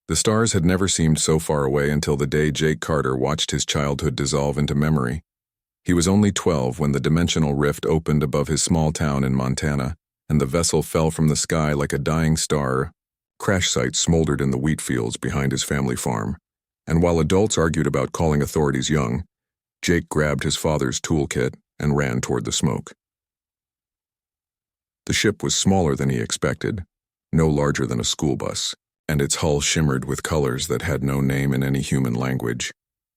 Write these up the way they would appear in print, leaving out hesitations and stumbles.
The stars had never seemed so far away until the day Jake Carter watched his childhood dissolve into memory. He was only 12 when the dimensional rift opened above his small town in Montana, and the vessel fell from the sky like a dying star. Crash sites smoldered in the wheat fields behind his family farm, and while adults argued about calling authorities young, Jake grabbed his father's toolkit and ran toward the smoke. The ship was smaller than he expected, no larger than a school bus, and its hull shimmered with colors that had no name in any human language.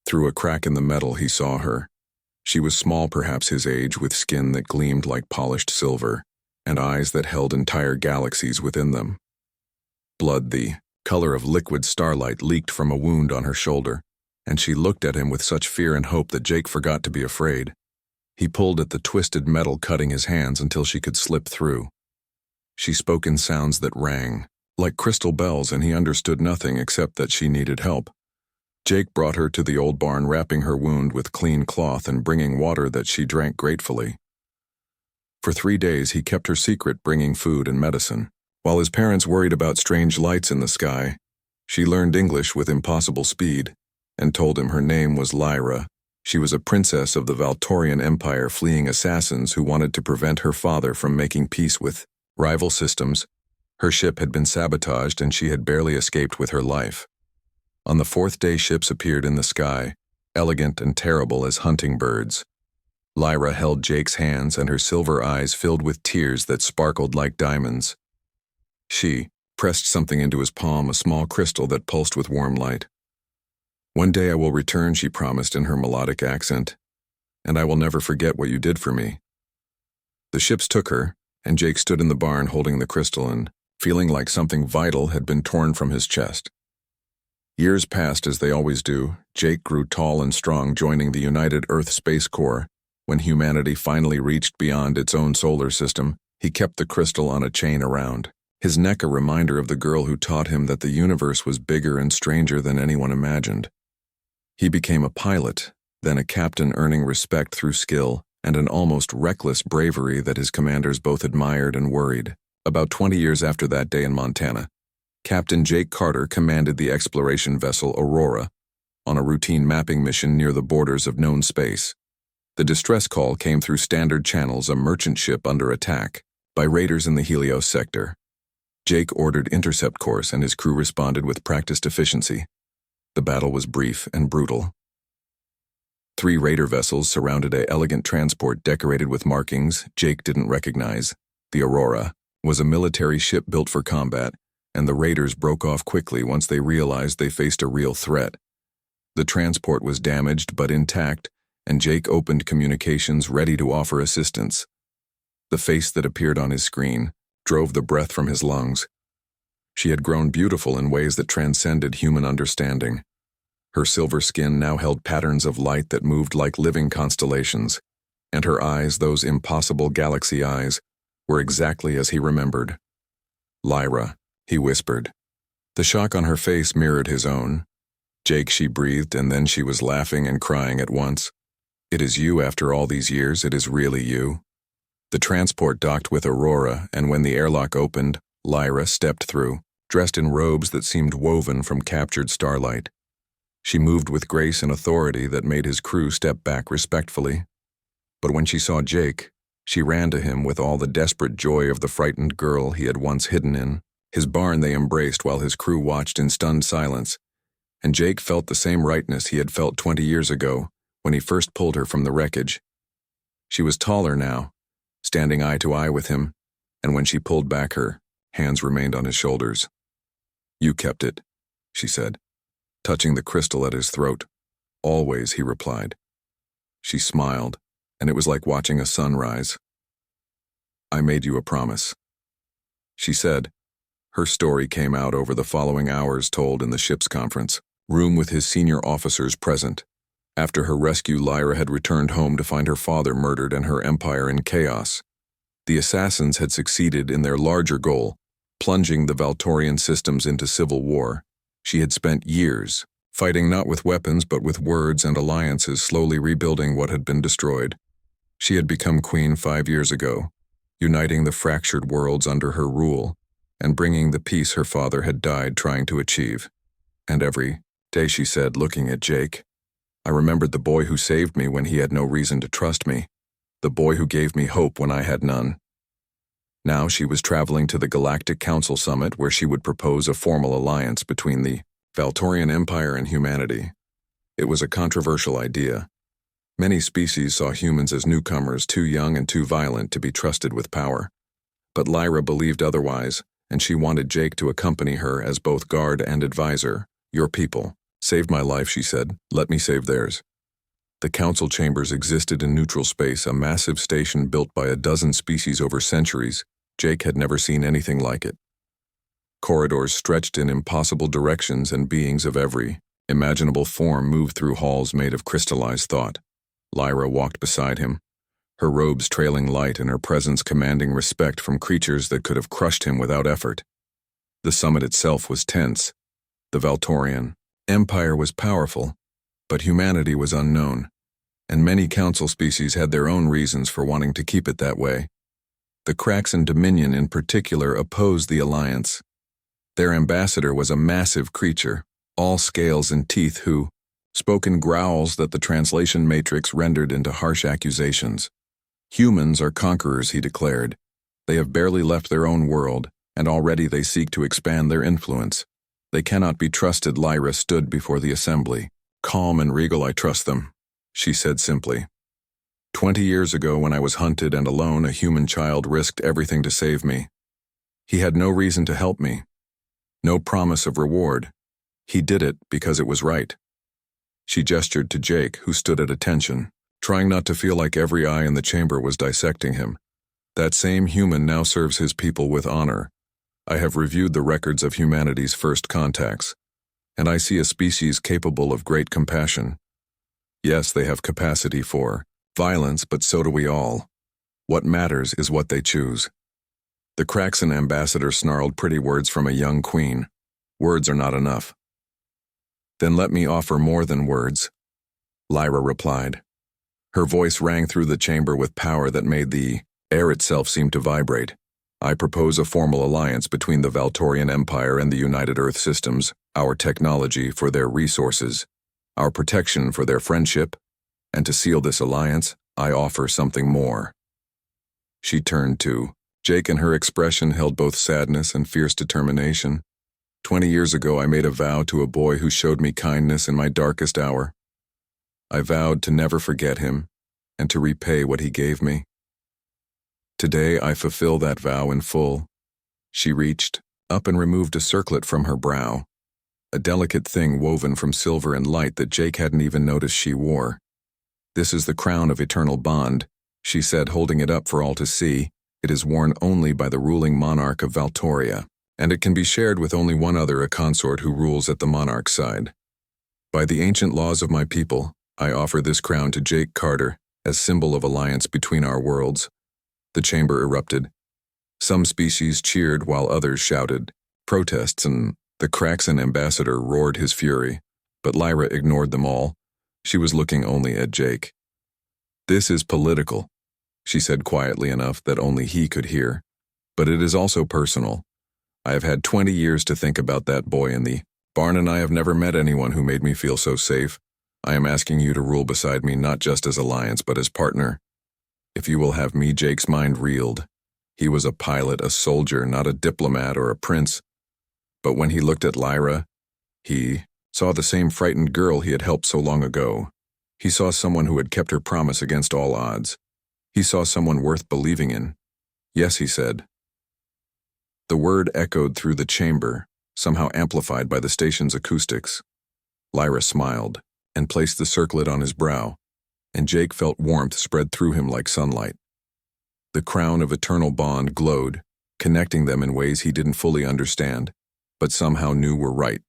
Through a crack in the metal he saw her. She was small, perhaps his age, with skin that gleamed like polished silver, and eyes that held entire galaxies within them. Blood, the color of liquid starlight, leaked from a wound on her shoulder, and she looked at him with such fear and hope that Jake forgot to be afraid. He pulled at the twisted metal, cutting his hands until she could slip through. She spoke in sounds that rang like crystal bells, and he understood nothing except that she needed help. Jake brought her to the old barn, wrapping her wound with clean cloth and bringing water that she drank gratefully. For 3 days he kept her secret, bringing food and medicine. While his parents worried about strange lights in the sky, she learned English with impossible speed and told him her name was Lyra. She was a princess of the Valtorian Empire, fleeing assassins who wanted to prevent her father from making peace with rival systems. Her ship had been sabotaged and she had barely escaped with her life. On the 4th day, ships appeared in the sky, elegant and terrible as hunting birds. Lyra held Jake's hands, and her silver eyes filled with tears that sparkled like diamonds. She pressed something into his palm, a small crystal that pulsed with warm light. "One day I will return," she promised in her melodic accent, "and I will never forget what you did for me." The ships took her, and Jake stood in the barn holding the crystal and feeling like something vital had been torn from his chest. Years passed as they always do. Jake grew tall and strong, joining the United Earth Space Corps. When humanity finally reached beyond its own solar system, he kept the crystal on a chain around his neck, a reminder of the girl who taught him that the universe was bigger and stranger than anyone imagined. He became a pilot, then a captain, earning respect through skill and an almost reckless bravery that his commanders both admired and worried. About 20 years after that day in Montana, Captain Jake Carter commanded the exploration vessel Aurora on a routine mapping mission near the borders of known space. The distress call came through standard channels, a merchant ship under attack by raiders in the Helios sector. Jake ordered intercept course, and his crew responded with practiced efficiency. The battle was brief and brutal. 3 raider vessels surrounded an elegant transport decorated with markings Jake didn't recognize. The Aurora was a military ship built for combat, and the raiders broke off quickly once they realized they faced a real threat. The transport was damaged but intact, and Jake opened communications, ready to offer assistance. The face that appeared on his screen drove the breath from his lungs. She had grown beautiful in ways that transcended human understanding. Her silver skin now held patterns of light that moved like living constellations, and her eyes, those impossible galaxy eyes, were exactly as he remembered. "Lyra," he whispered. The shock on her face mirrored his own. "Jake," she breathed, and then she was laughing and crying at once. "It is you after all these years, it is really you." The transport docked with Aurora, and when the airlock opened, Lyra stepped through, dressed in robes that seemed woven from captured starlight. She moved with grace and authority that made his crew step back respectfully. But when she saw Jake, she ran to him with all the desperate joy of the frightened girl he had once hidden in. His barn they embraced while his crew watched in stunned silence, and Jake felt the same rightness he had felt 20 years ago when he first pulled her from the wreckage. She was taller now, standing eye to eye with him, and when she pulled back, her hands remained on his shoulders. "You kept it," she said, touching the crystal at his throat. "Always," he replied. She smiled, and it was like watching a sunrise. "I made you a promise," she said. Her story came out over the following hours, told in the ship's conference room with his senior officers present. After her rescue, Lyra had returned home to find her father murdered and her empire in chaos. The assassins had succeeded in their larger goal, plunging the Valtorian systems into civil war. She had spent years fighting not with weapons but with words and alliances, slowly rebuilding what had been destroyed. She had become queen 5 years ago, uniting the fractured worlds under her rule and bringing the peace her father had died trying to achieve. And every day, she said, looking at Jake. I remembered the boy who saved me when he had no reason to trust me, the boy who gave me hope when I had none. Now she was traveling to the Galactic Council Summit where she would propose a formal alliance between the Valtorian Empire and humanity. It was a controversial idea. Many species saw humans as newcomers too young and too violent to be trusted with power. But Lyra believed otherwise, and she wanted Jake to accompany her as both guard and advisor. Your people saved my life, she said. Let me save theirs. The council chambers existed in neutral space, a massive station built by a dozen species over centuries. Jake had never seen anything like it. Corridors stretched in impossible directions, and beings of every imaginable form moved through halls made of crystallized thought. Lyra walked beside him, her robes trailing light and her presence commanding respect from creatures that could have crushed him without effort. The summit itself was tense. The Valtorian Empire was powerful, but humanity was unknown, and many council species had their own reasons for wanting to keep it that way. The Kraxan Dominion in particular opposed the alliance. Their ambassador was a massive creature, all scales and teeth, who spoke in growls that the translation matrix rendered into harsh accusations. Humans are conquerors, he declared. They have barely left their own world, and already they seek to expand their influence. They cannot be trusted. Lyra stood before the assembly. Calm and regal, I trust them, she said simply. 20 years ago, when I was hunted and alone, a human child risked everything to save me. He had no reason to help me, no promise of reward. He did it because it was right. She gestured to Jake, who stood at attention, trying not to feel like every eye in the chamber was dissecting him. That same human now serves his people with honor. I have reviewed the records of humanity's first contacts, and I see a species capable of great compassion. Yes, they have capacity for violence, but so do we all. What matters is what they choose. The Kraxan ambassador snarled pretty words from a young queen. Words are not enough. Then let me offer more than words, Lyra replied. Her voice rang through the chamber with power that made the air itself seem to vibrate. I propose a formal alliance between the Valtorian Empire and the United Earth Systems, our technology for their resources, our protection for their friendship, and to seal this alliance, I offer something more. She turned to Jake, and her expression held both sadness and fierce determination. 20 years ago, I made a vow to a boy who showed me kindness in my darkest hour. I vowed to never forget him and to repay what he gave me. Today, I fulfill that vow in full. She reached up and removed a circlet from her brow, a delicate thing woven from silver and light that Jake hadn't even noticed she wore. This is the crown of eternal bond, she said, holding it up for all to see. It is worn only by the ruling monarch of Valtoria, and it can be shared with only one other, a consort who rules at the monarch's side. By the ancient laws of my people, I offer this crown to Jake Carter as symbol of alliance between our worlds. The chamber erupted. Some species cheered while others shouted protests, and the Kraxan ambassador roared his fury, but Lyra ignored them all. She was looking only at Jake. This is political, she said quietly enough that only he could hear, but it is also personal. I have had 20 years to think about that boy in the barn, and I have never met anyone who made me feel so safe. I am asking you to rule beside me, not just as alliance, but as partner. If you will have me. Jake's mind reeled. He was a pilot, a soldier, not a diplomat or a prince. But when he looked at Lyra, he saw the same frightened girl he had helped so long ago. He saw someone who had kept her promise against all odds. He saw someone worth believing in. Yes, he said. The word echoed through the chamber, somehow amplified by the station's acoustics. Lyra smiled and placed the circlet on his brow, and Jake felt warmth spread through him like sunlight. The crown of eternal bond glowed, connecting them in ways he didn't fully understand, but somehow knew were right.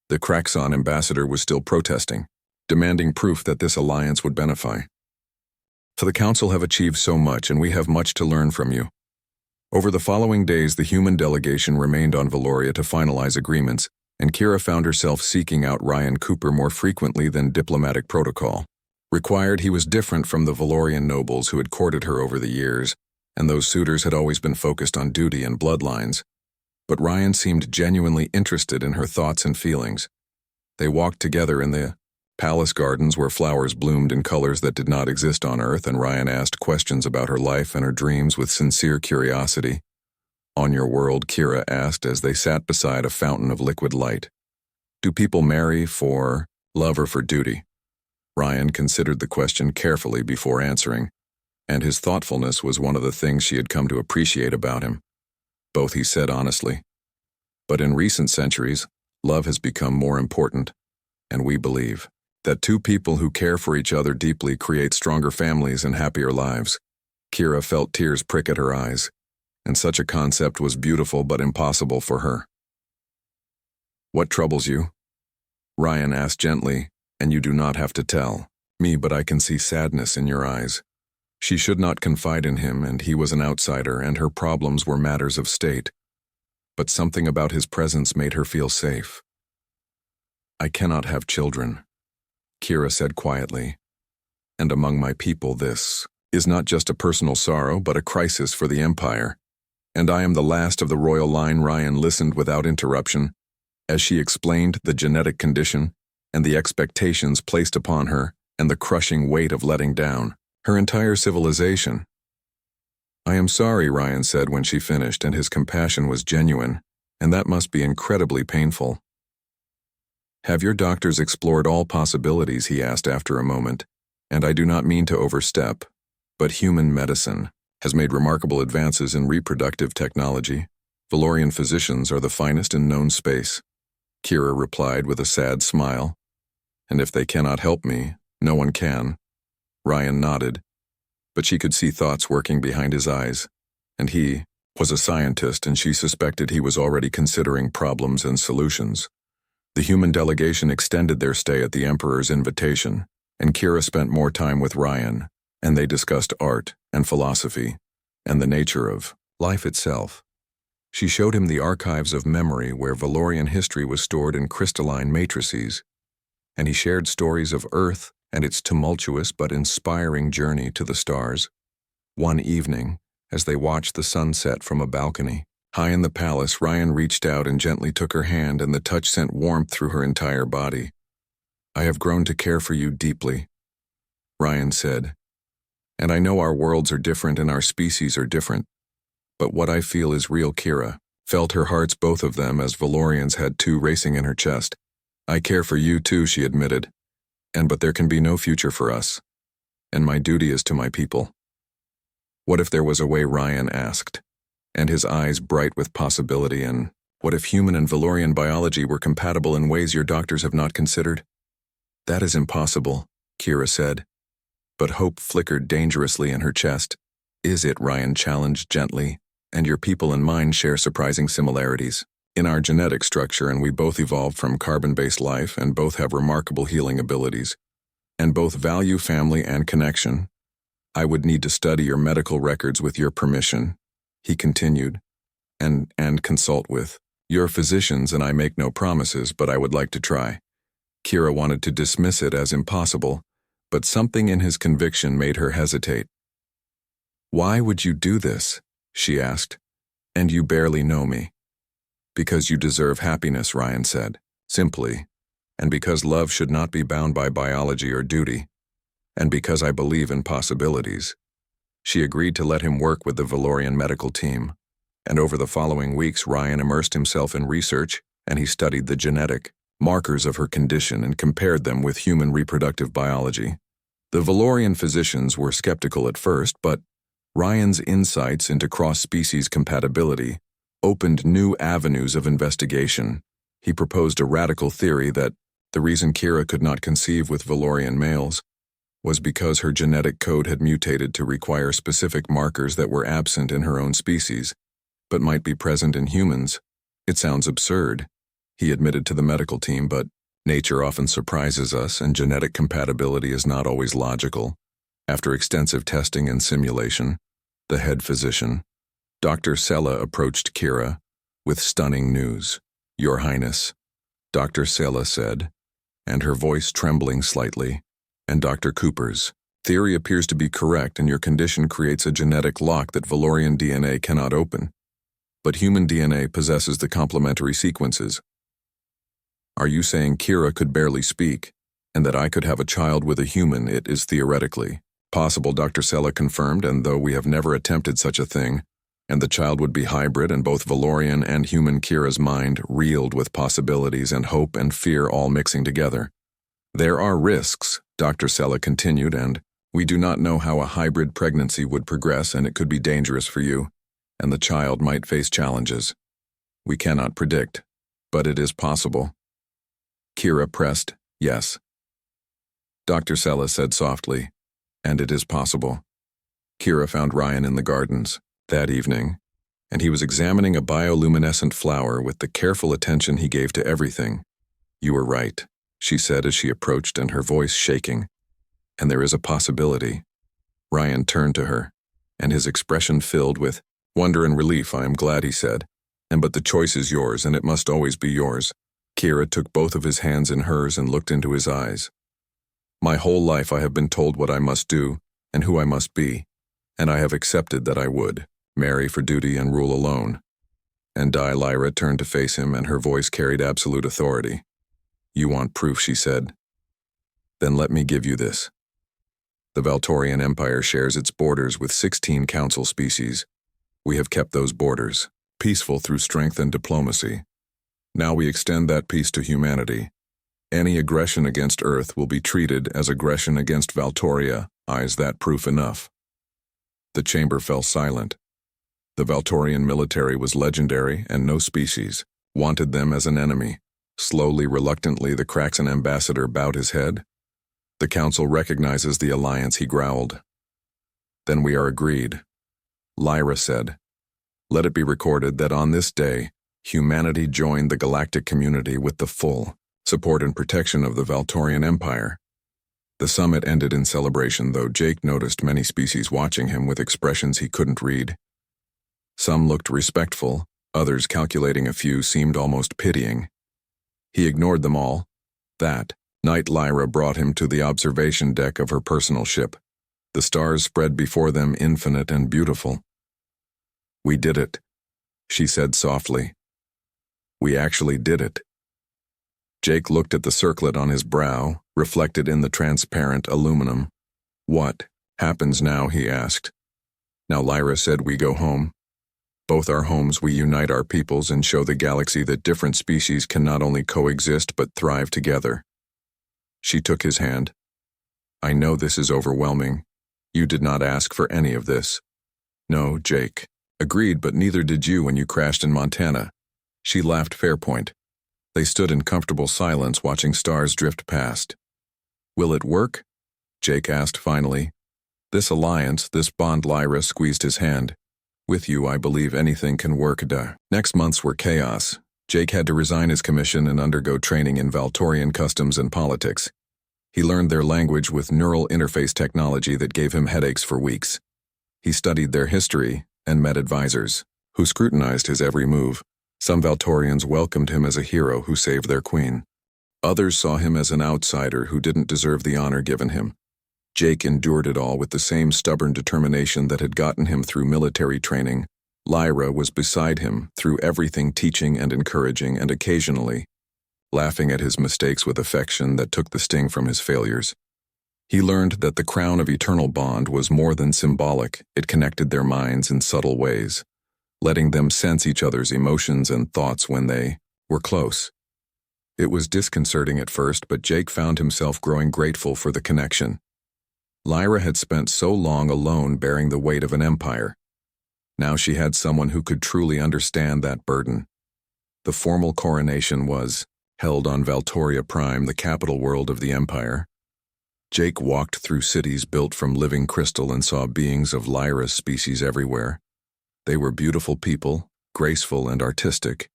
The Kraxan ambassador was still protesting, demanding proof that this alliance would benefit. For the Council have achieved so much, and we have much to learn from you. Over the following days, the human delegation remained on Valoria to finalize agreements, and Kira found herself seeking out Ryan Cooper more frequently than diplomatic protocol required. He was different from the Valorian nobles who had courted her over the years, and those suitors had always been focused on duty and bloodlines. But Ryan seemed genuinely interested in her thoughts and feelings. They walked together in the palace gardens where flowers bloomed in colors that did not exist on Earth, and Ryan asked questions about her life and her dreams with sincere curiosity. "On your world," Kira asked as they sat beside a fountain of liquid light, "do people marry for love or for duty?" Ryan considered the question carefully before answering, and his thoughtfulness was one of the things she had come to appreciate about him. "Both," he said honestly. "But in recent centuries, love has become more important, and we believe that two people who care for each other deeply create stronger families and happier lives." Kira felt tears prick at her eyes, and such a concept was beautiful but impossible for her. "What troubles you?" Ryan asked gently, "and you do not have to tell me, but I can see sadness in your eyes." She should not confide in him, and he was an outsider, and her problems were matters of state. But something about his presence made her feel safe. "I cannot have children," Kira said quietly. "And among my people this is not just a personal sorrow, but a crisis for the Empire. And I am the last of the royal line." Ryan listened without interruption as she explained the genetic condition and the expectations placed upon her and the crushing weight of letting down her entire civilization. "I am sorry," Ryan said when she finished, and his compassion was genuine, "and that must be incredibly painful." "Have your doctors explored all possibilities?" he asked after a moment. "And I do not mean to overstep, but human medicine has made remarkable advances in reproductive technology. Valorian physicians are the finest in known space." Kira replied with a sad smile. "And if they cannot help me, no one can." Ryan nodded, but she could see thoughts working behind his eyes, and he was a scientist, and she suspected he was already considering problems and solutions. The human delegation extended their stay at the Emperor's invitation, and Kira spent more time with Ryan, and they discussed art and philosophy and the nature of life itself. She showed him the archives of memory where Valorian history was stored in crystalline matrices, and he shared stories of Earth and its tumultuous but inspiring journey to the stars. One evening, as they watched the sunset from a balcony high in the palace, Ryan reached out and gently took her hand, and the touch sent warmth through her entire body. "I have grown to care for you deeply," Ryan said. "And I know our worlds are different and our species are different, but what I feel is real." Kira felt her hearts, both of them, as Valorians had two racing in her chest. "I care for you too," she admitted. But there can be no future for us, and my duty is to my people." "What if there was a way?" Ryan asked, and his eyes bright with possibility. "And what if human and Valorian biology were compatible in ways your doctors have not considered?" "That is impossible," Kira said, but hope flickered dangerously in her chest. "Is it?" Ryan challenged gently. "And your people and mine share surprising similarities in our genetic structure, and we both evolved from carbon-based life, and both have remarkable healing abilities, and both value family and connection. I would need to study your medical records with your permission," he continued, and consult with your physicians, and I make no promises, but I would like to try." Kira wanted to dismiss it as impossible, but something in his conviction made her hesitate. "Why would you do this?" she asked. "And you barely know me." "Because you deserve happiness," Ryan said, simply, "and because love should not be bound by biology or duty, and because I believe in possibilities." She agreed to let him work with the Valorian medical team, and over the following weeks Ryan immersed himself in research, and he studied the genetic markers of her condition and compared them with human reproductive biology. The Valorian physicians were skeptical at first, but Ryan's insights into cross-species compatibility opened new avenues of investigation. He proposed a radical theory that the reason Kira could not conceive with Valorian males was because her genetic code had mutated to require specific markers that were absent in her own species, but might be present in humans. "It sounds absurd," he admitted to the medical team, "but nature often surprises us, and genetic compatibility is not always logical." After extensive testing and simulation, the head physician, Dr. Sella, approached Kira with stunning news. "Your Highness," Dr. Sella said, and her voice trembling slightly, "and Dr. Cooper's theory appears to be correct, and your condition creates a genetic lock that Valorian DNA cannot open. But human DNA possesses the complementary sequences Are you saying Kira could barely speak, and that I could have a child with a human? It is theoretically possible, Dr. Sella confirmed, and though we have never attempted such a thing, and the child would be hybrid, and both Valorian and human, Kira's mind reeled with possibilities and hope and fear all mixing together. There are risks, Dr. Sella continued, and we do not know how a hybrid pregnancy would progress, and it could be dangerous for you, and the child might face challenges. We cannot predict, but it is possible. Kira pressed, yes. Dr. Sella said softly, and it is possible. Kira found Ryan in the gardens that evening, and he was examining a bioluminescent flower with the careful attention he gave to everything. You were right, she said as she approached, and her voice shaking. And there is a possibility. Ryan turned to her, and his expression filled with wonder and relief. I am glad, he said. But the choice is yours, and it must always be yours. Kira took both of his hands in hers and looked into his eyes. My whole life I have been told what I must do and who I must be, and I have accepted that I would marry for duty and rule alone. And Lyra turned to face him, and her voice carried absolute authority. You want proof, she said. Then let me give you this. The Valtorian Empire shares its borders with 16 council species. We have kept those borders peaceful through strength and diplomacy. Now we extend that peace to humanity. Any aggression against Earth will be treated as aggression against Valtoria. Is that proof enough? The chamber fell silent. The Valtorian military was legendary, and no species wanted them as an enemy. Slowly, reluctantly, the Kraxan ambassador bowed his head. The council recognizes the alliance, he growled. Then we are agreed. Lyra said, let it be recorded that on this day, humanity joined the galactic community with the full support and protection of the Valtorian Empire. The summit ended in celebration, though Jake noticed many species watching him with expressions he couldn't read. Some looked respectful, others, calculating a few, seemed almost pitying. He ignored them all. That night Lyra brought him to the observation deck of her personal ship. The stars spread before them, infinite and beautiful. We did it, she said softly. We actually did it. Jake looked at the circlet on his brow, reflected in the transparent aluminum. What happens now, he asked. Now Lyra said, we go home. Both our homes, we unite our peoples and show the galaxy that different species can not only coexist but thrive together. She took his hand. I know this is overwhelming. You did not ask for any of this. No, Jake. Agreed, but neither did you when you crashed in Montana. She laughed. Fair point. They stood in comfortable silence, watching stars drift past. Will it work? Jake asked finally. This alliance, this bond. Lyra squeezed his hand. With you, I believe anything can work. Next months were chaos. Jake had to resign his commission and undergo training in Valtorian customs and politics. He learned their language with neural interface technology that gave him headaches for weeks. He studied their history and met advisors who scrutinized his every move. Some Valtorians welcomed him as a hero who saved their queen. Others saw him as an outsider who didn't deserve the honor given him. Jake endured it all with the same stubborn determination that had gotten him through military training. Lyra was beside him through everything, teaching and encouraging, and occasionally laughing at his mistakes with affection that took the sting from his failures. He learned that the crown of eternal bond was more than symbolic. It connected their minds in subtle ways, letting them sense each other's emotions and thoughts when they were close. It was disconcerting at first, but Jake found himself growing grateful for the connection. Lyra had spent so long alone bearing the weight of an empire. Now she had someone who could truly understand that burden. The formal coronation was held on Valtoria Prime, the capital world of the empire. Jake walked through cities built from living crystal and saw beings of Lyra's species everywhere. They were beautiful people, graceful and artistic,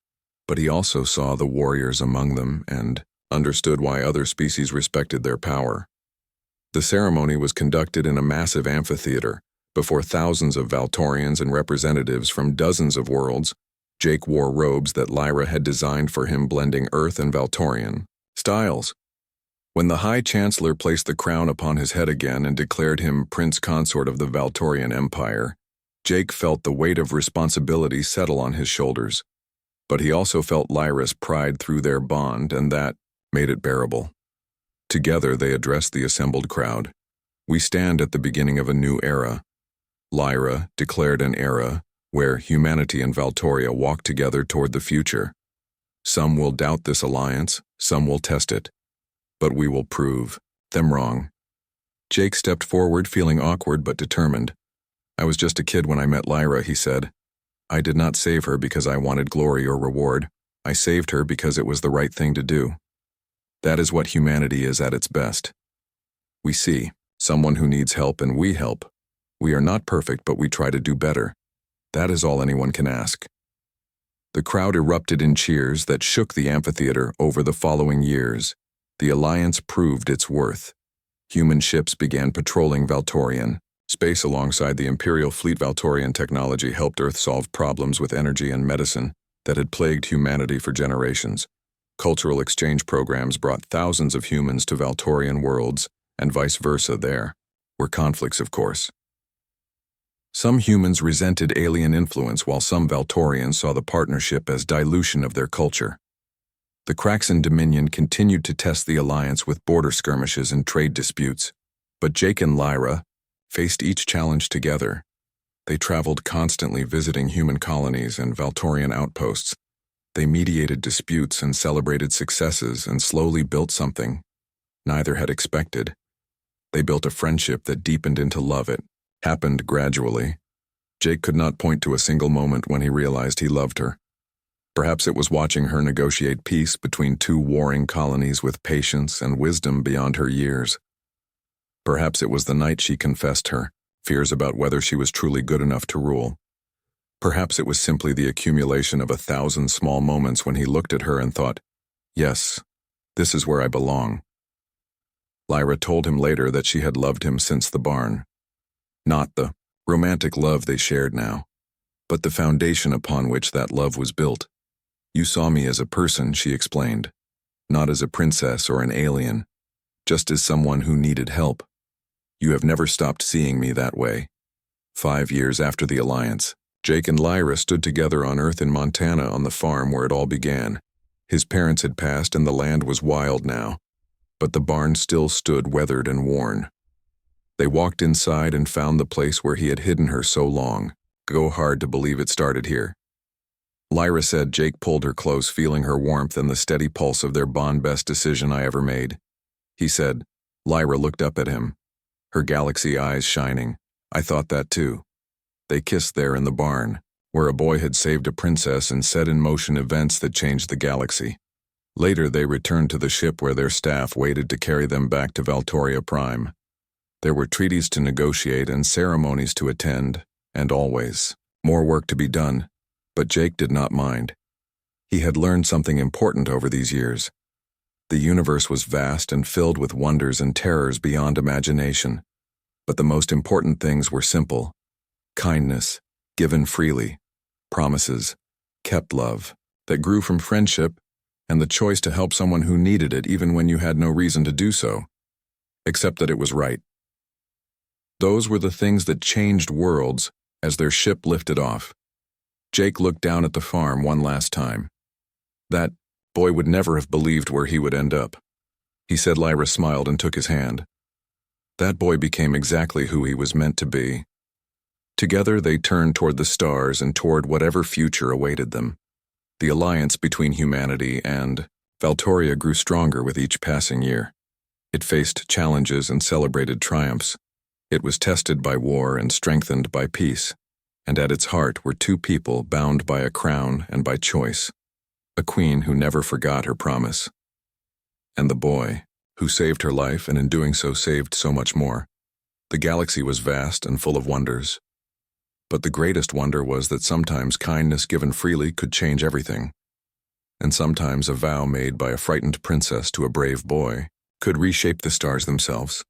but he also saw the warriors among them and understood why other species respected their power. The ceremony was conducted in a massive amphitheater before thousands of Valtorians and representatives from dozens of worlds. Jake wore robes that Lyra had designed for him, blending Earth and Valtorian styles. When the High Chancellor placed the crown upon his head again and declared him Prince Consort of the Valtorian Empire, Jake felt the weight of responsibility settle on his shoulders. But he also felt Lyra's pride through their bond, and that made it bearable. Together they addressed the assembled crowd. We stand at the beginning of a new era. Lyra declared an era where humanity and Valtoria walk together toward the future. Some will doubt this alliance, some will test it. But we will prove them wrong. Jake stepped forward, feeling awkward but determined. I was just a kid when I met Lyra, he said. I did not save her because I wanted glory or reward. I saved her because it was the right thing to do. That is what humanity is at its best. We see someone who needs help and we help. We are not perfect, but we try to do better. That is all anyone can ask. The crowd erupted in cheers that shook the amphitheater over the following years. The alliance proved its worth. Human ships began patrolling Valtorian. Space alongside the Imperial Fleet. Valtorian technology helped Earth solve problems with energy and medicine that had plagued humanity for generations. Cultural exchange programs brought thousands of humans to Valtorian worlds, and vice versa. There were conflicts, of course. Some humans resented alien influence, while some Valtorians saw the partnership as dilution of their culture. The Craxan Dominion continued to test the alliance with border skirmishes and trade disputes, but Jake and Lyra faced each challenge together. They traveled constantly, visiting human colonies and Valtorian outposts. They mediated disputes and celebrated successes and slowly built something neither had expected. They built a friendship that deepened into love. It happened gradually. Jake could not point to a single moment when he realized he loved her. Perhaps it was watching her negotiate peace between two warring colonies with patience and wisdom beyond her years. Perhaps it was the night she confessed her fears about whether she was truly good enough to rule. Perhaps it was simply the accumulation of 1,000 small moments when he looked at her and thought, yes, this is where I belong. Lyra told him later that she had loved him since the barn. Not the romantic love they shared now, but the foundation upon which that love was built. You saw me as a person, she explained, not as a princess or an alien, just as someone who needed help. You have never stopped seeing me that way. 5 years after the alliance, Jake and Lyra stood together on Earth in Montana on the farm where it all began. His parents had passed and the land was wild now, but the barn still stood weathered and worn. They walked inside and found the place where he had hidden her so long. Go hard to believe it started here. Lyra said. Jake pulled her close, feeling her warmth and the steady pulse of their bond. Best decision I ever made, he said. Lyra looked up at him, her galaxy eyes shining. I thought that too. They kissed there in the barn, where a boy had saved a princess and set in motion events that changed the galaxy. Later they returned to the ship where their staff waited to carry them back to Valtoria Prime. There were treaties to negotiate and ceremonies to attend, and always more work to be done, but Jake did not mind. He had learned something important over these years. The universe was vast and filled with wonders and terrors beyond imagination, but the most important things were simple. Kindness, given freely, promises, kept love, that grew from friendship, and the choice to help someone who needed it even when you had no reason to do so, except that it was right. Those were the things that changed worlds as their ship lifted off. Jake looked down at the farm one last time. That boy would never have believed where he would end up, he said. Lyra smiled and took his hand. That boy became exactly who he was meant to be. Together they turned toward the stars and toward whatever future awaited them. The alliance between humanity and Valtoria grew stronger with each passing year. It faced challenges and celebrated triumphs. It was tested by war and strengthened by peace, and at its heart were two people bound by a crown and by choice. A queen who never forgot her promise, and the boy who saved her life and in doing so saved so much more. The galaxy was vast and full of wonders, but the greatest wonder was that sometimes kindness given freely could change everything, and sometimes a vow made by a frightened princess to a brave boy could reshape the stars themselves.